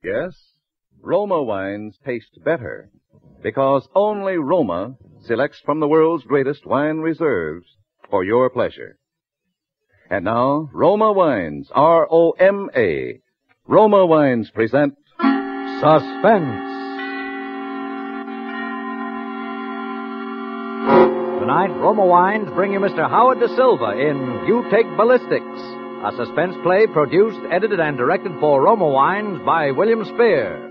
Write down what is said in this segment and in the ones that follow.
Yes, Roma wines taste better because only Roma selects from the world's greatest wine reserves for your pleasure. And now, Roma Wines, R-O-M-A. Roma Wines present Suspense. Tonight, Roma Wines bring you Mr. Howard De Silva in You Take Ballistics, a suspense play produced, edited, and directed for Roma Wines by William Spear.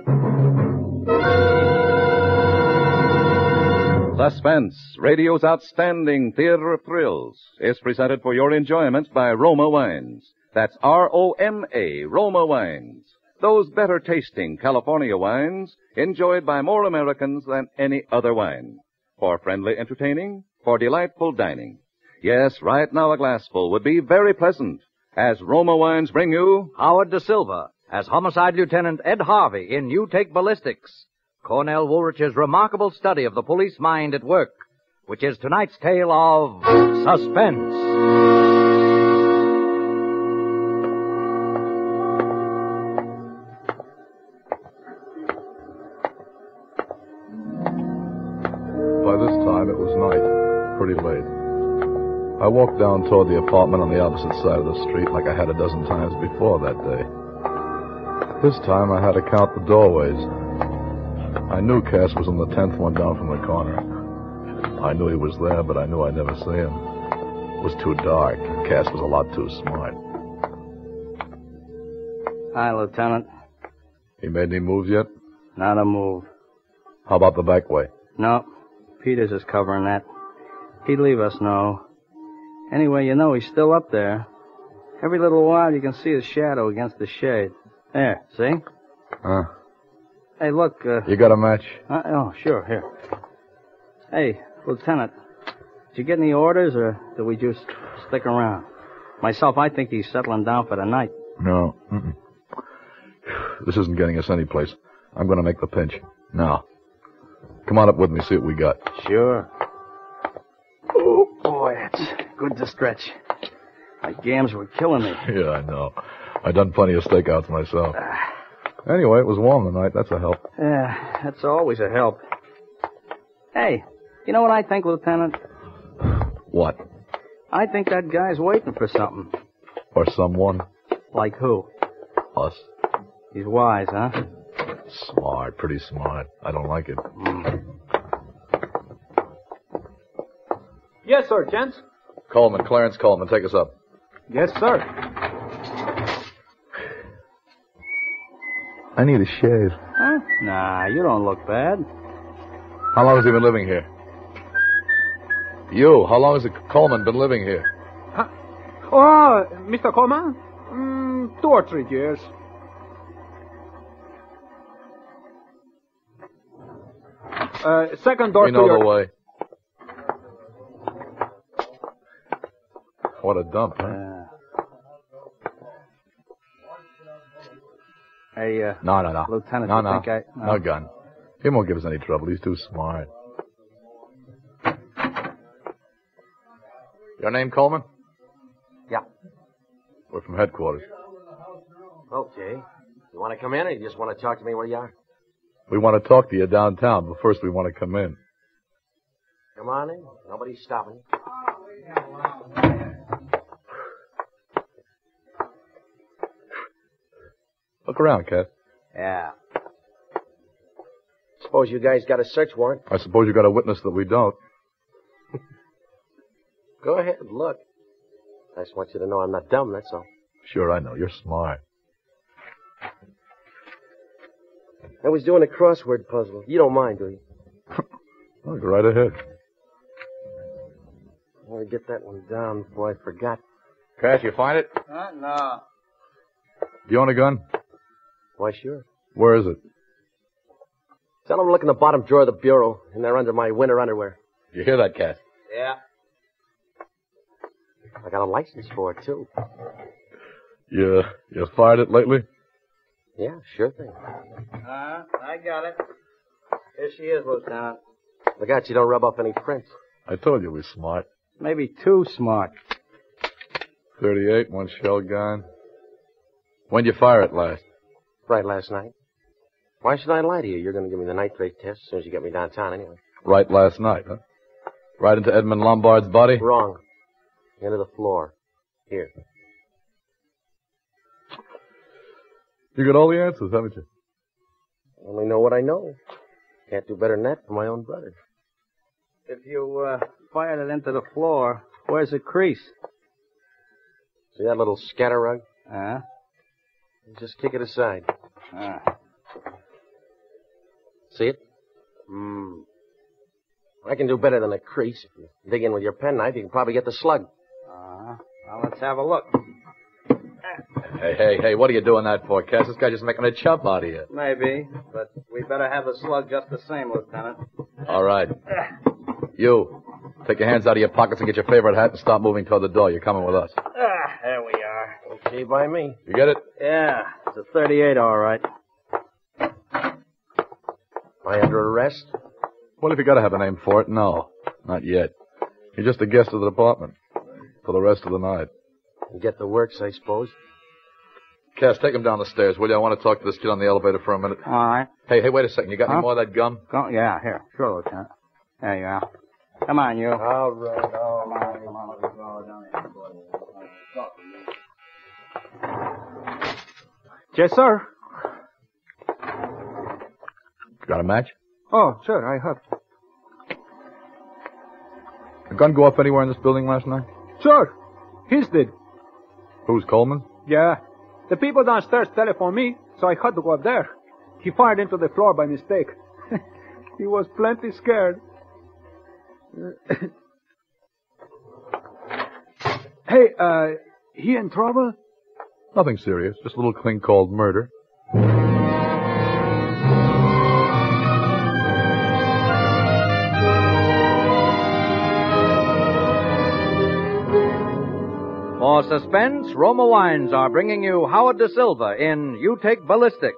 Suspense, radio's outstanding theater of thrills, is presented for your enjoyment by Roma Wines. That's R-O-M-A, Roma Wines. Those better-tasting California wines enjoyed by more Americans than any other wine. For friendly entertaining, for delightful dining. Yes, right now a glassful would be very pleasant, as Roma Wines bring you Howard De Silva as Homicide Lieutenant Ed Harvey in You Take Ballistics, Cornell Woolrich's remarkable study of the police mind at work, which is tonight's tale of Suspense. By this time, it was night, pretty late. I walked down toward the apartment on the opposite side of the street like I had a dozen times before that day. This time, I had to count the doorways. I knew Cass was on the 10th one down from the corner. I knew he was there, but I knew I'd never see him. It was too dark. Cass was a lot too smart. Hi, Lieutenant. He made any moves yet? Not a move. How about the back way? No. Peters is covering that. He'd leave us know. Anyway, you know he's still up there. Every little while you can see his shadow against the shade. There, see? Huh? Hey, look, You got a match? oh, sure, here. Hey, Lieutenant, did you get any orders, or did we just stick around? Myself, I think he's settling down for the night. No. Mm-mm. This isn't getting us any place. I'm going to make the pinch. Now. Come on up with me, see what we got. Sure. Oh, boy, that's good to stretch. My gams were killing me. Yeah, I know. I done plenty of stakeouts myself. Anyway, it was warm tonight. That's a help. Yeah, that's always a help. Hey, you know what I think, Lieutenant? What? I think that guy's waiting for something. Or someone. Like who? Us. He's wise, huh? Smart, pretty smart. I don't like it. Yes, sir, gents. Coleman, Clarence Coleman, take us up. Yes, sir. I need a shave. Huh? Nah, you don't look bad. How long has he been living here? You, how long has Coleman been living here? Huh? Oh, Mr. Coleman? 2 or 3 years. Second door We to know your... the way. What a dump, huh? Hey, No. Lieutenant, No, you no. think No gun. He won't give us any trouble. He's too smart. Your name, Coleman? Yeah. We're from headquarters. Okay. You want to come in, or you just want to talk to me where you are? We want to talk to you downtown, but first we want to come in. Come on in. Nobody's stopping you. Look around, Cat. Yeah. Suppose you guys got a search warrant. I suppose you got a witness that we don't. Go ahead, look. I just want you to know I'm not dumb, that's all. Sure, I know. You're smart. I was doing a crossword puzzle. You don't mind, do you? Look, right ahead. I want to get that one down before I forgot. Cash, you find it? No. Do you own a gun? Why, sure. Where is it? Tell them to look in the bottom drawer of the bureau, and they're under my winter underwear. You hear that, Cash? Yeah. I got a license for it, too. You fired it lately? Yeah, sure thing. I got it. Here she is, Lieutenant. Look out, you don't rub off any prints. I told you we're smart. Maybe too smart. 38, one shell gone. When'd you fire it last? Right last night. Why should I lie to you? You're going to give me the nitrate test as soon as you get me downtown anyway. Right last night, huh? Right into Edmund Lombard's body? Wrong. Into the floor. Here. You got all the answers, haven't you? I only know what I know. Can't do better than that for my own brother. If you fired it into the floor, where's the crease? See that little scatter rug? Uh-huh. Just kick it aside. See it? I can do better than a crease. If you dig in with your penknife, you can probably get the slug. Well, let's have a look. Hey, what are you doing that for, Cass? This guy just making a chump out of you. Maybe, but we better have the slug just the same, Lieutenant. All right. You, take your hands out of your pockets and get your favorite hat and start moving toward the door. You're coming with us. There we are. Okay by me. You get it? Yeah, it's a 38, all right. Am I under arrest? Well, if you got to have a name for it, no. Not yet. You're just a guest of the department. For the rest of the night. You get the works, I suppose. Cass, take him down the stairs, will you? I want to talk to this kid on the elevator for a minute. All right. Hey, wait a second. You got any more of that gum? Yeah, here. Sure, Lieutenant. There you are. Come on, you. All right. Come on. Let's go down here. Yes, sir. Got a match? Oh, sure, I have. A gun go off anywhere in this building last night? Sure. His did. Who's, Coleman? Yeah. The people downstairs telephoned me, so I had to go up there. He fired into the floor by mistake. He was plenty scared. Hey, he in trouble? Nothing serious. Just a little thing called murder. For Suspense, Roma Wines are bringing you Howard De Silva in You Take Ballistics.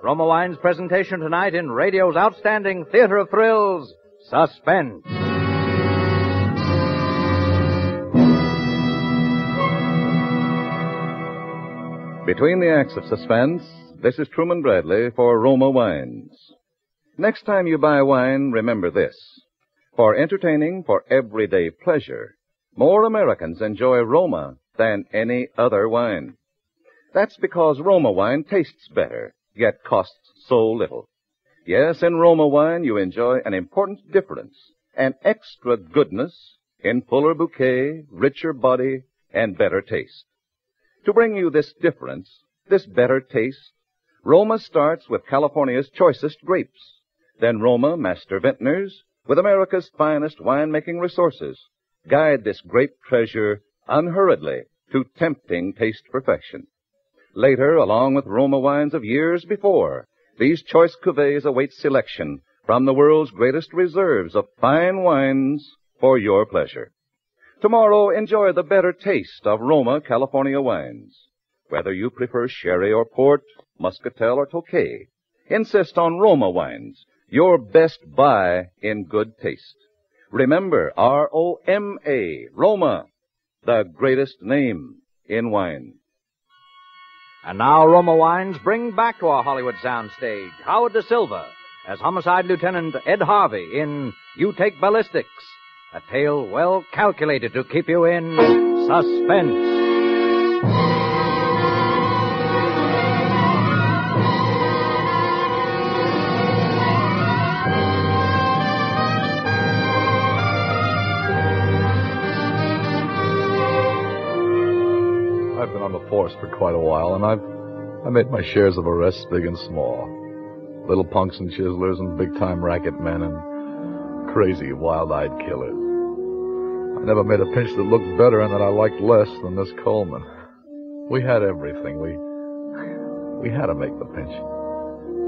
Roma Wines' presentation tonight in radio's outstanding theater of thrills, Suspense. Between the acts of Suspense, this is Truman Bradley for Roma Wines. Next time you buy wine, remember this. For entertaining, for everyday pleasure, more Americans enjoy Roma than any other wine. That's because Roma wine tastes better, yet costs so little. Yes, in Roma wine you enjoy an important difference, an extra goodness in fuller bouquet, richer body, and better taste. To bring you this difference, this better taste, Roma starts with California's choicest grapes. Then Roma master vintners, with America's finest winemaking resources, guide this grape treasure unhurriedly to tempting taste perfection. Later, along with Roma wines of years before, these choice cuvées await selection from the world's greatest reserves of fine wines for your pleasure. Tomorrow, enjoy the better taste of Roma California wines. Whether you prefer sherry or port, muscatel or Tokay, insist on Roma wines, your best buy in good taste. Remember, R-O-M-A, Roma, the greatest name in wine. And now Roma Wines bring back to our Hollywood soundstage Howard De Silva as Homicide Lieutenant Ed Harvey in You Take Ballistics, a tale well calculated to keep you in suspense. I've been on the force for quite a while, and I've made my shares of arrests, big and small. Little punks and chiselers and big-time racket men and crazy, wild-eyed killers. I never made a pinch that looked better and that I liked less than this Coleman. We had everything. We had to make the pinch.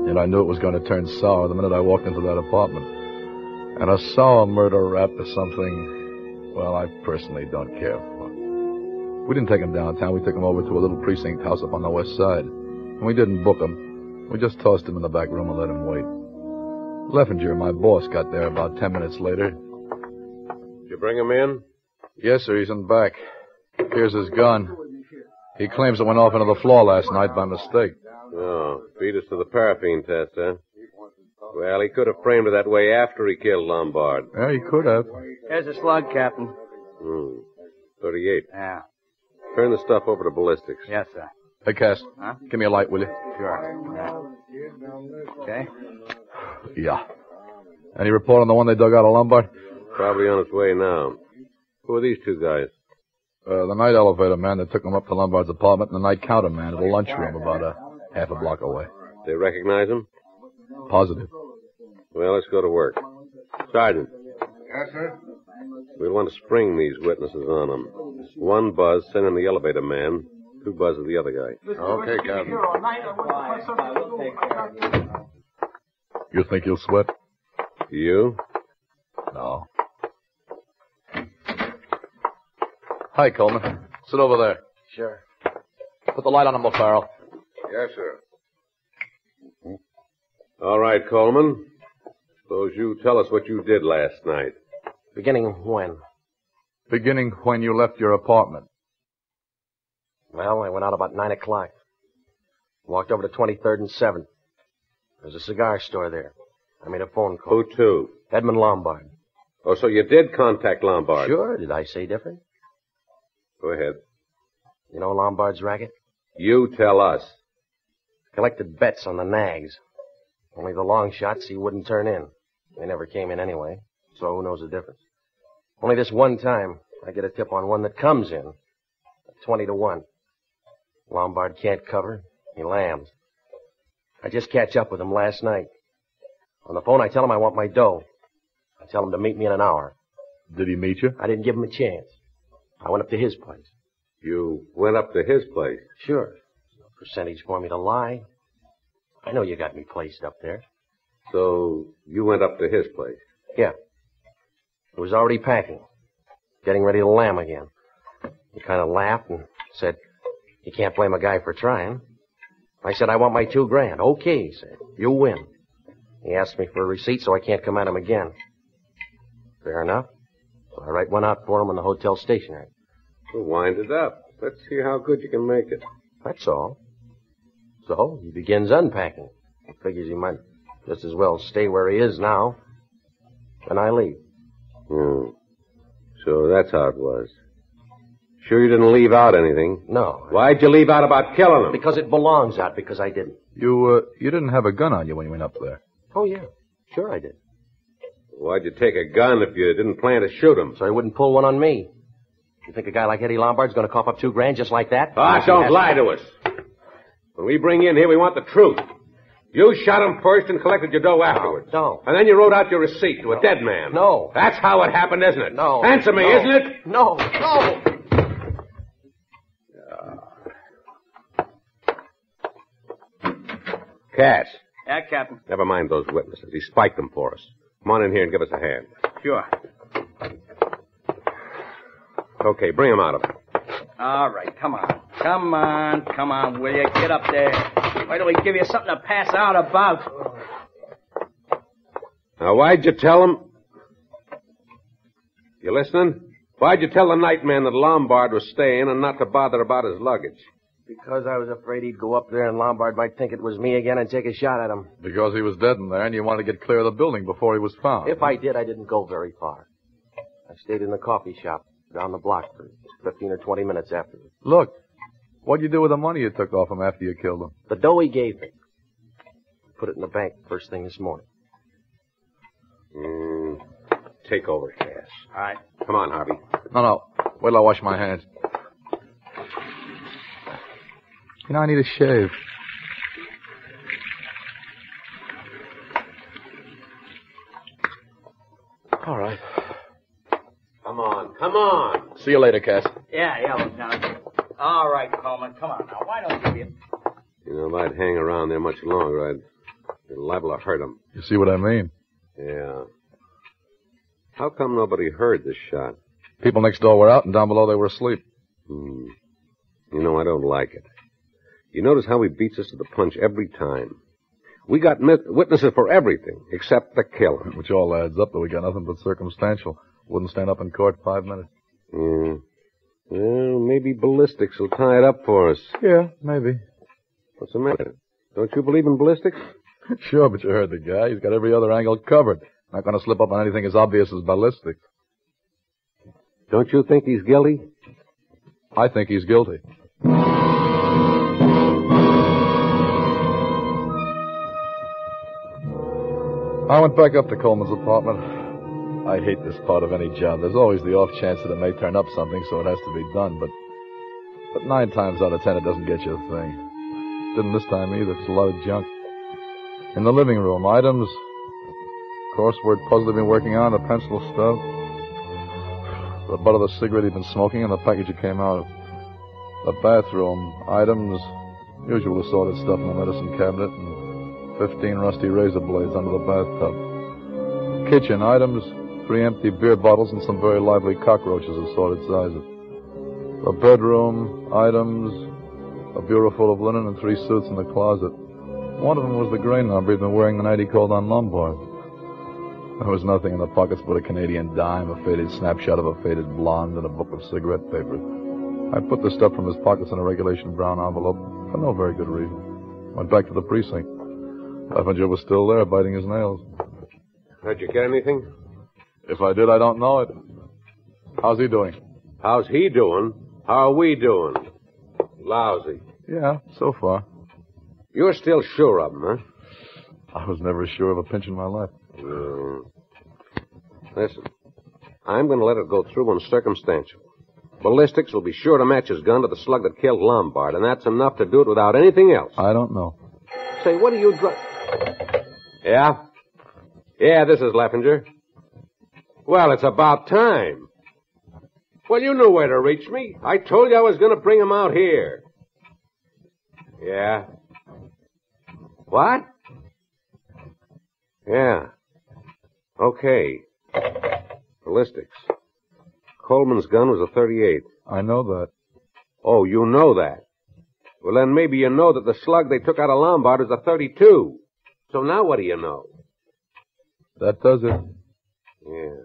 And I knew it was going to turn sour the minute I walked into that apartment. And a sour murder rap is something, well, I personally don't care for. We didn't take him downtown. We took him over to a little precinct house up on the west side. And we didn't book him. We just tossed him in the back room and let him wait. Leffinger, my boss, got there about 10 minutes later. Did you bring him in? Yes, sir, he's in back. Here's his gun. He claims it went off into the floor last night by mistake. Oh, beat us to the paraffin test, huh? Well, he could have framed it that way after he killed Lombard. Yeah, he could have. Here's a slug, Captain. 38. Yeah. Turn the stuff over to ballistics. Yes, sir. Hey, Cass. Huh? Give me a light, will you? Sure. Yeah. Okay. Yeah. Any report on the one they dug out of Lombard? Probably on its way now. Who are these two guys? The night elevator man that took him up to Lombard's apartment and the night counter man at the lunchroom about a half a block away. They recognize him? Positive. Well, let's go to work. Sergeant. Yes, sir? We'll want to spring these witnesses on them. One buzz, send in the elevator man. 2 buzz of the other guy. Okay, Captain. You think you'll sweat? You? No. Hi, Coleman. Sit over there. Sure. Put the light on him, O'Farrell. Yes, sir. All right, Coleman. Suppose you tell us what you did last night. Beginning when? Beginning when you left your apartment. Well, I went out about 9 o'clock. Walked over to 23rd and 7th. There's a cigar store there. I made a phone call. Who to? Edmund Lombard. Oh, so you did contact Lombard? Sure. Did I say different? Go ahead. You know Lombard's racket? You tell us. Collected bets on the nags. Only the long shots he wouldn't turn in. They never came in anyway, so who knows the difference? Only this one time, I get a tip on one that comes in. 20 to 1. Lombard can't cover. He lambs. I just catch up with him last night. On the phone, I tell him I want my dough. I tell him to meet me in an hour. Did he meet you? I didn't give him a chance. I went up to his place. You went up to his place? Sure. No percentage for me to lie. I know you got me placed up there. So you went up to his place? Yeah. He was already packing. Getting ready to lamb again. He kind of laughed and said, "You can't blame a guy for trying." I said, "I want my $2,000. Okay," he said. "You win." He asked me for a receipt so I can't come at him again. Fair enough. So I write one out for him in the hotel stationery. Well, wind it up. Let's see how good you can make it. That's all. So he begins unpacking. He figures he might just as well stay where he is now. And I leave. So that's how it was. Sure you didn't leave out anything? No. Why'd you leave out about killing him? Because it belongs out, because I didn't. You didn't have a gun on you when you went up there. Oh, yeah. Sure I did. Why'd you take a gun if you didn't plan to shoot him? So he wouldn't pull one on me. You think a guy like Eddie Lombard's going to cough up $2,000 just like that? Don't lie to us. When we bring you in here, we want the truth. You shot him first and collected your dough afterwards. No. And then you wrote out your receipt to a dead man. No. That's how it happened, isn't it? No. Answer me, No. isn't it? No. No. Cash. Yeah, Captain. Never mind those witnesses. He spiked them for us. Come on in here and give us a hand. Sure. Okay, bring him out of it. All right, come on. Come on, will you? Get up there. Why don't we give you something to pass out about? Now, why'd you tell him? You listening? Why'd you tell the nightman that Lombard was staying and not to bother about his luggage? Because I was afraid he'd go up there and Lombard might think it was me again and take a shot at him. Because he was dead in there and you wanted to get clear of the building before he was found. If I did, I didn't go very far. I stayed in the coffee shop down the block for 15 or 20 minutes afterwards. Look, what'd you do with the money you took off him after you killed him? The dough he gave me. Put it in the bank first thing this morning. Take over, Cass. All right. Come on, Harvey. No. Wait till I wash my hands. You know, I need a shave. All right. Come on. See you later, Cass. Yeah, Lieutenant. All right, Coleman, come on now. Why don't you... You know, if I'd hang around there much longer, I'd be liable to hurt him. You see what I mean? Yeah. How come nobody heard the shot? People next door were out, and down below they were asleep. You know, I don't like it. You notice how he beats us to the punch every time. We got witnesses for everything, except the killing. Which all adds up, but we got nothing but circumstantial. Wouldn't stand up in court 5 minutes. Yeah. Well, maybe ballistics will tie it up for us. Yeah, maybe. What's the matter? Don't you believe in ballistics? Sure, but you heard the guy. He's got every other angle covered. Not going to slip up on anything as obvious as ballistics. Don't you think he's guilty? I think he's guilty. I went back up to Coleman's apartment. I hate this part of any job. There's always the off chance that it may turn up something, so it has to be done. But 9 times out of 10, it doesn't get you a thing. Didn't this time either. It's a lot of junk. In the living room, items, crossword puzzle he'd been working on, the pencil stub, the butt of the cigarette he'd been smoking, and the package it came out of. The bathroom, items, usual assorted stuff in the medicine cabinet, and 15 rusty razor blades under the bathtub. Kitchen, items, 3 empty beer bottles and some very lively cockroaches of assorted sizes. The bedroom, items, a bureau full of linen and 3 suits in the closet. One of them was the gray number he'd been wearing the night he called on Lombard. There was nothing in the pockets but a Canadian dime, a faded snapshot of a faded blonde, and a book of cigarette papers. I put the stuff from his pockets in a regulation brown envelope for no very good reason. Went back to the precinct. Leffinger was still there, biting his nails. Did you get anything? If I did, I don't know it. How's he doing? How's he doing? How are we doing? Lousy. Yeah, so far. You're still sure of him, huh? I was never sure of a pinch in my life. Listen, I'm going to let it go through on circumstantial. Ballistics will be sure to match his gun to the slug that killed Lombard, and that's enough to do it without anything else. I don't know. Say, what are you Yeah? Yeah, this is Leffinger. Well, it's about time. Well, you knew where to reach me. I told you I was going to bring him out here. Yeah? What? Yeah. Okay. Ballistics. Coleman's gun was a .38. I know that. Oh, you know that. Well, then maybe you know that the slug they took out of Lombard is a .32. So now what do you know? That does it. Yeah,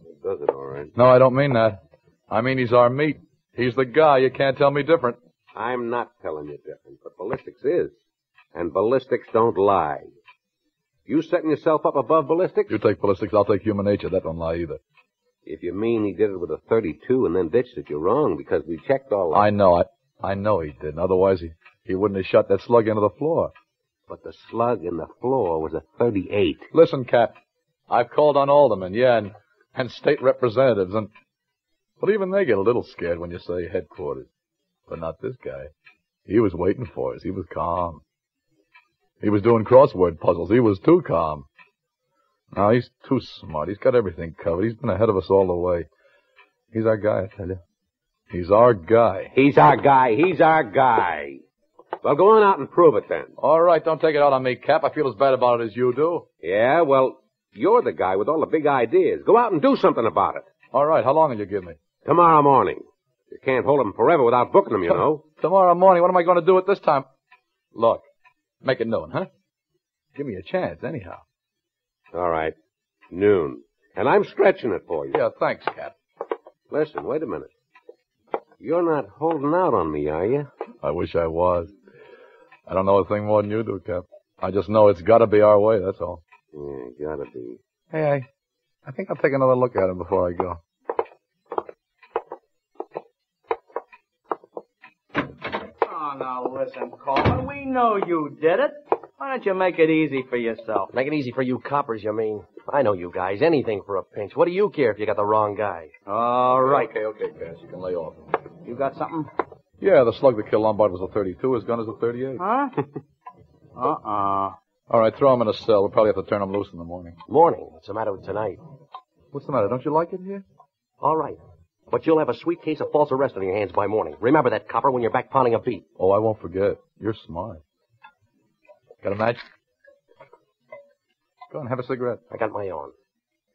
it does it all right. No, I don't mean that. I mean he's our meat. He's the guy. You can't tell me different. I'm not telling you different, but ballistics is. And ballistics don't lie. You setting yourself up above ballistics? You take ballistics, I'll take human nature. That don't lie either. If you mean he did it with a .32 and then ditched it, you're wrong, because we checked all that. I know he didn't. Otherwise, he wouldn't have shot that slug into the floor. But the slug in the floor was a .38. Listen, Cap, I've called on aldermen, and state representatives, but even they get a little scared when you say headquarters. But not this guy. He was waiting for us. He was calm. He was doing crossword puzzles. He was too calm. No, he's too smart. He's got everything covered. He's been ahead of us all the way. He's our guy, I tell you. He's our guy. He's our guy. He's our guy. Well, go on out and prove it then. All right, don't take it out on me, Cap. I feel as bad about it as you do. Yeah, well, you're the guy with all the big ideas. Go out and do something about it. All right, how long will you give me? Tomorrow morning. You can't hold him forever without booking him, you know. Tomorrow morning? What am I going to do at this time? Look, make it noon, huh? Give me a chance, anyhow. All right, noon. And I'm stretching it for you. Yeah, thanks, Cap. Listen, wait a minute. You're not holding out on me, are you? I wish I was. I don't know a thing more than you do, Cap. I just know it's got to be our way, that's all. Yeah, gotta be. Hey, I think I'll take another look at him before I go. Oh, now listen, Coleman. We know you did it. Why don't you make it easy for yourself? Make it easy for you coppers, you mean? I know you guys. Anything for a pinch. What do you care if you got the wrong guy? All right. Okay, Cass. You can lay off. You got something? Yeah, the slug that killed Lombard was a .32. His gun is a .38. Huh? All right, throw him in a cell. We'll probably have to turn him loose in the morning. Morning. What's the matter with tonight? What's the matter? Don't you like it here? All right. But you'll have a sweet case of false arrest on your hands by morning. Remember that, copper, when you're back pounding a beat. Oh, I won't forget. You're smart. Got a match? Go on, have a cigarette. I got my own.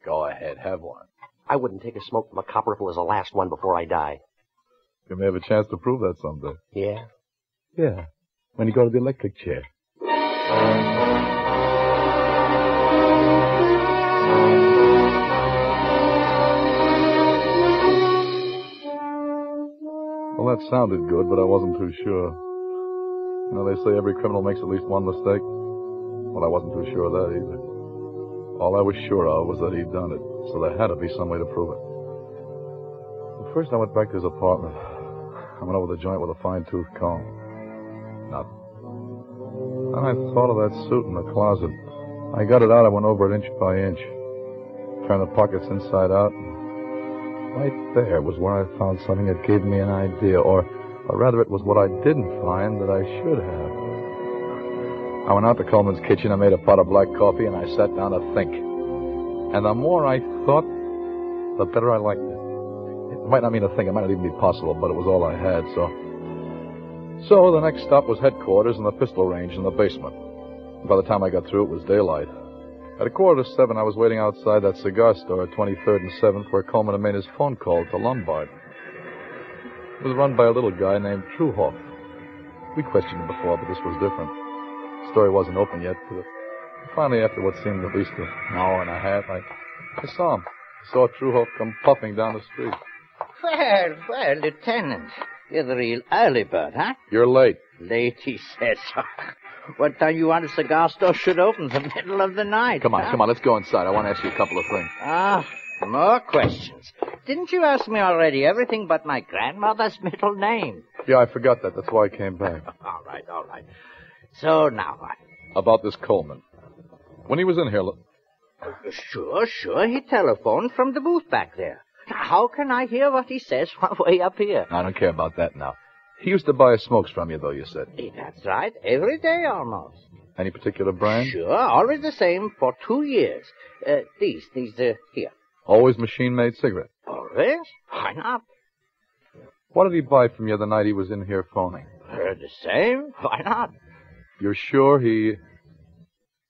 Go ahead, have one. I wouldn't take a smoke from a copper if it was the last one before I die. You may have a chance to prove that someday. Yeah? Yeah. When you go to the electric chair. Well, that sounded good, but I wasn't too sure. You know, they say every criminal makes at least one mistake. Well, I wasn't too sure of that either. All I was sure of was that he'd done it, so there had to be some way to prove it. But first, I went back to his apartment. I went over the joint with a fine-tooth comb. Nothing. Then I thought of that suit in the closet. I got it out. I went over it inch by inch. Turned the pockets inside out. Right there was where I found something that gave me an idea, or rather it was what I didn't find that I should have. I went out to Coleman's kitchen, I made a pot of black coffee, and I sat down to think. And the more I thought, the better I liked it. It might not mean a thing, it might not even be possible, but it was all I had, So the next stop was headquarters and the pistol range in the basement. By the time I got through, it was daylight. At 6:45, I was waiting outside that cigar store at 23rd and 7th where Coleman had made his phone call to Lombard. It was run by a little guy named Truhoff. We questioned him before, but this was different. The story wasn't open yet, but finally, after what seemed at least an hour and a half, I saw him. I saw Truhoff come puffing down the street. Well, Lieutenant, you're the real early bird, huh? You're late. Late, he says. What time you want a cigar store should open? The middle of the night. Come on, let's go inside. I want to ask you a couple of things. More questions. Didn't you ask me already everything but my grandmother's middle name? Yeah, I forgot that. That's why I came back. All right. So now what? About this Coleman. When he was in here... Sure. He telephoned from the booth back there. How can I hear what he says from way up here? I don't care about that now. He used to buy smokes from you, though, you said. That's right. Every day almost. Any particular brand? Sure. Always the same for 2 years. These here. Always machine-made cigarette? Always? Why not? What did he buy from you the night he was in here phoning? The same. Why not? You're sure he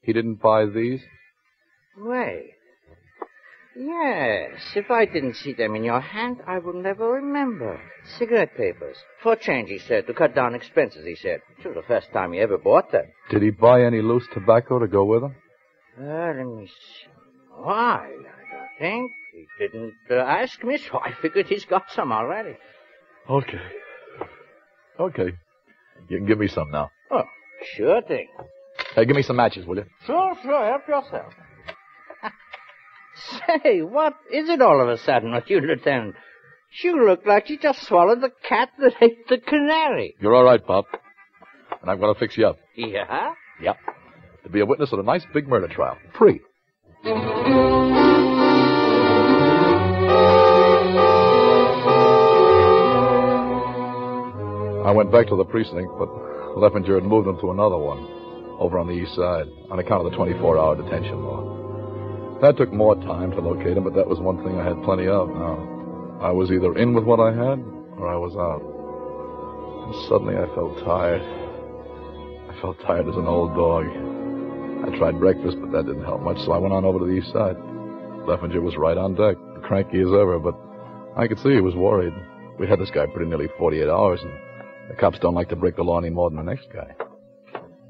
didn't buy these? Wait. Yes. If I didn't see them in your hand, I would never remember. Cigarette papers. For change, he said. To cut down expenses, he said. It was the first time he ever bought them. Did he buy any loose tobacco to go with them? Let me see. Why, I don't think. He didn't ask me, so I figured he's got some already. Okay. You can give me some now. Oh, sure thing. Hey, give me some matches, will you? Sure. Help yourself. Say, what is it all of a sudden with you, Lieutenant? You look like you just swallowed the cat that ate the canary. You're all right, Pop. And I'm going to fix you up. Yeah? Yep. To be a witness at a nice big murder trial. Free. I went back to the precinct, but Leffinger had moved them to another one, over on the east side, on account of the 24-hour detention law. That took more time to locate him, but that was one thing I had plenty of now. I was either in with what I had, or I was out. And suddenly I felt tired. I felt tired as an old dog. I tried breakfast, but that didn't help much, so I went on over to the east side. Leffinger was right on deck, cranky as ever, but I could see he was worried. We had this guy pretty nearly 48 hours, and the cops don't like to break the law any more than the next guy.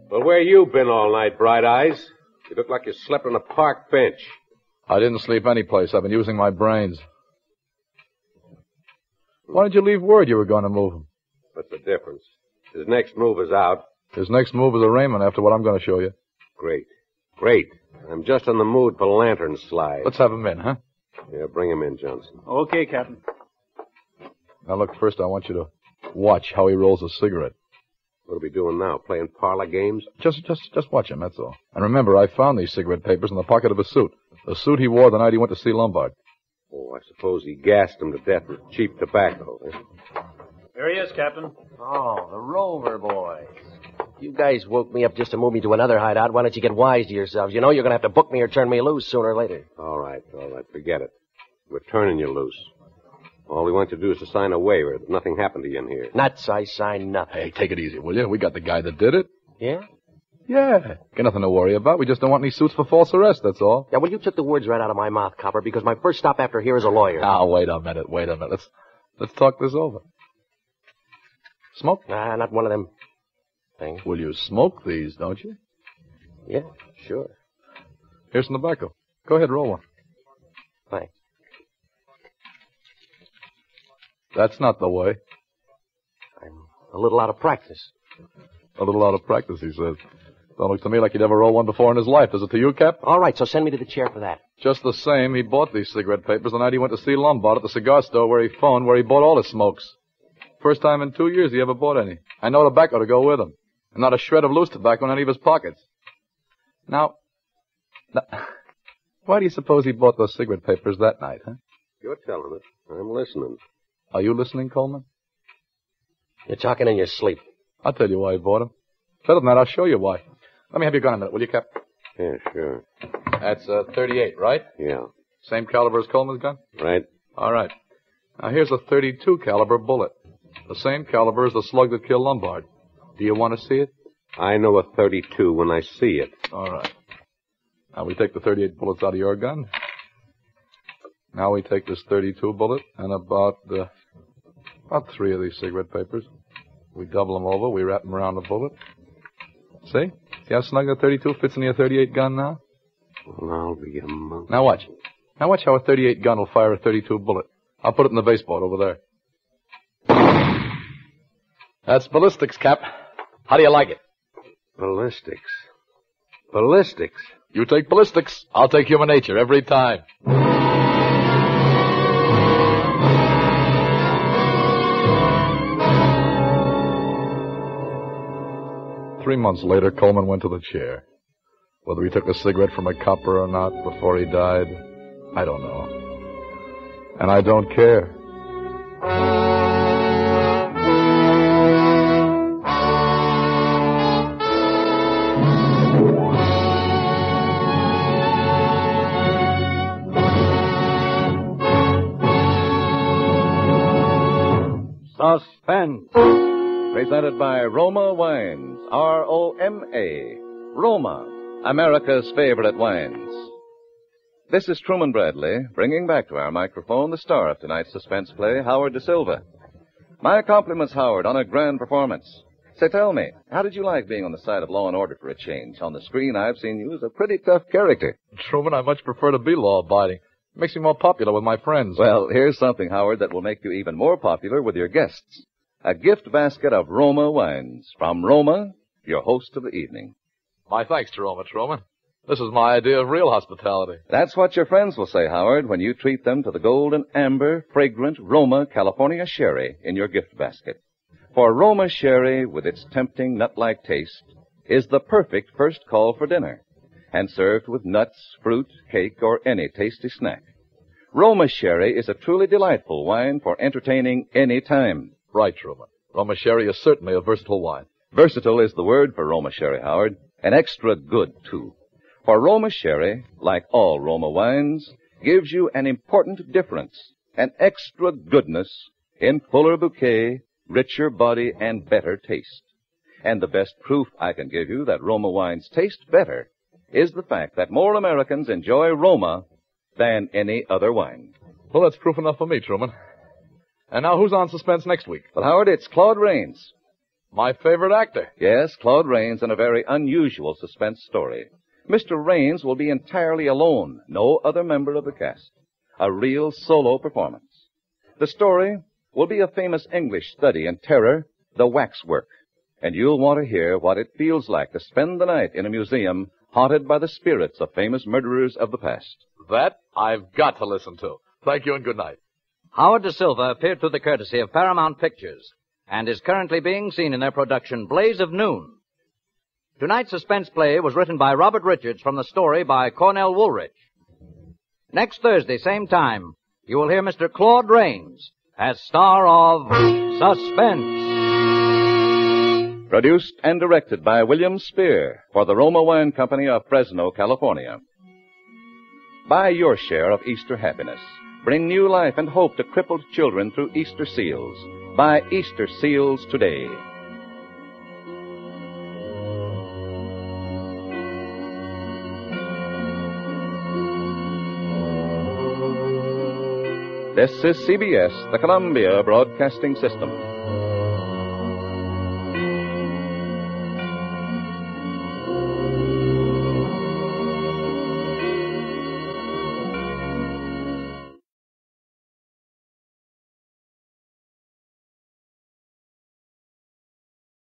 Well, where you been all night, Bright Eyes? You look like you slept on a park bench. I didn't sleep any place. I've been using my brains. Why did you leave word you were going to move him? What's the difference? His next move is out. His next move is arraignment after what I'm going to show you. Great. I'm just in the mood for lantern slide. Let's have him in, huh? Yeah, bring him in, Johnson. Okay, Captain. Now, look, first I want you to watch how he rolls a cigarette. What are we doing now? Playing parlor games? Just watch him, that's all. And remember, I found these cigarette papers in the pocket of his suit. The suit he wore the night he went to see Lombard. Oh, I suppose he gassed him to death with cheap tobacco. Eh? Here he is, Captain. Oh, the Rover boys. You guys woke me up just to move me to another hideout. Why don't you get wise to yourselves? You know you're going to have to book me or turn me loose sooner or later. All right. Forget it. We're turning you loose. All we want you to do is to sign a waiver that nothing happened to you in here. Nuts, I sign nothing. Hey, take it easy, will you? We got the guy that did it. Yeah? Yeah. Got nothing to worry about. We just don't want any suits for false arrest, that's all. Yeah, well, you took the words right out of my mouth, Copper, because my first stop after here is a lawyer. Now, wait a minute. Let's talk this over. Smoke? Nah, not one of them things. Well, you smoke these, don't you? Yeah, sure. Here's some tobacco. Go ahead, roll one. Thanks. That's not the way. I'm a little out of practice. A little out of practice, he says. Don't look to me like he'd ever rolled one before in his life. Does it to you, Cap? All right, so send me to the chair for that. Just the same, he bought these cigarette papers the night he went to see Lombard at the cigar store where he phoned, where he bought all his smokes. First time in 2 years he ever bought any. And no tobacco to go with them. And not a shred of loose tobacco in any of his pockets. Now, why do you suppose he bought those cigarette papers that night, huh? You're telling it. I'm listening. Are you listening, Coleman? You're talking in your sleep. I'll tell you why he bought them. Better than that, I'll show you why. Let me have your gun a minute, will you, Cap? Yeah, sure. That's 38, right? Yeah. Same caliber as Coleman's gun? Right. All right. Now, here's a .32 caliber bullet. The same caliber as the slug that killed Lombard. Do you want to see it? I know a 32 when I see it. All right. Now, we take the 38 bullets out of your gun. Now we take this 32 bullet and about 3 of these cigarette papers. We double them over. We wrap them around the bullet. See? See how snug the 32 fits in your 38 gun now? Well, I'll be a monk. Now watch. Now watch how a 38 gun will fire a 32 bullet. I'll put it in the baseboard over there. That's ballistics, Cap. How do you like it? Ballistics. Ballistics? You take ballistics, I'll take human nature every time. 3 months later, Coleman went to the chair. Whether he took a cigarette from a copper or not before he died, I don't know. And I don't care. Suspense. Presented by Roma Wines, R-O-M-A. Roma, America's favorite wines. This is Truman Bradley, bringing back to our microphone the star of tonight's suspense play, Howard De Silva. My compliments, Howard, on a grand performance. Say, tell me, how did you like being on the side of Law and Order for a change? On the screen, I've seen you as a pretty tough character. Truman, I much prefer to be law-abiding. It makes me more popular with my friends. Well, here's something, Howard, that will make you even more popular with your guests. A gift basket of Roma wines. From Roma, your host of the evening. My thanks to Roma, Truman. This is my idea of real hospitality. That's what your friends will say, Howard, when you treat them to the golden amber, fragrant Roma California sherry in your gift basket. For Roma sherry, with its tempting nut-like taste, is the perfect first call for dinner, and served with nuts, fruit, cake, or any tasty snack. Roma sherry is a truly delightful wine for entertaining any time. Right, Truman. Roma sherry is certainly a versatile wine. Versatile is the word for Roma sherry, Howard, and extra good, too. For Roma sherry, like all Roma wines, gives you an important difference, an extra goodness in fuller bouquet, richer body, and better taste. And the best proof I can give you that Roma wines taste better is the fact that more Americans enjoy Roma than any other wine. Well, that's proof enough for me, Truman. And now who's on Suspense next week? Well, Howard, it's Claude Rains. My favorite actor. Yes, Claude Rains in a very unusual suspense story. Mr. Rains will be entirely alone, no other member of the cast. A real solo performance. The story will be a famous English study in terror, The Waxwork. And you'll want to hear what it feels like to spend the night in a museum haunted by the spirits of famous murderers of the past. That I've got to listen to. Thank you and good night. Howard De Silva appeared through the courtesy of Paramount Pictures and is currently being seen in their production Blaze of Noon. Tonight's suspense play was written by Robert Richards from the story by Cornell Woolrich. Next Thursday, same time, you will hear Mr. Claude Rains as star of Suspense. Produced and directed by William Spear for the Roma Wine Company of Fresno, California. Buy your share of Easter happiness. Bring new life and hope to crippled children through Easter seals. Buy Easter seals today. This is CBS, the Columbia Broadcasting System.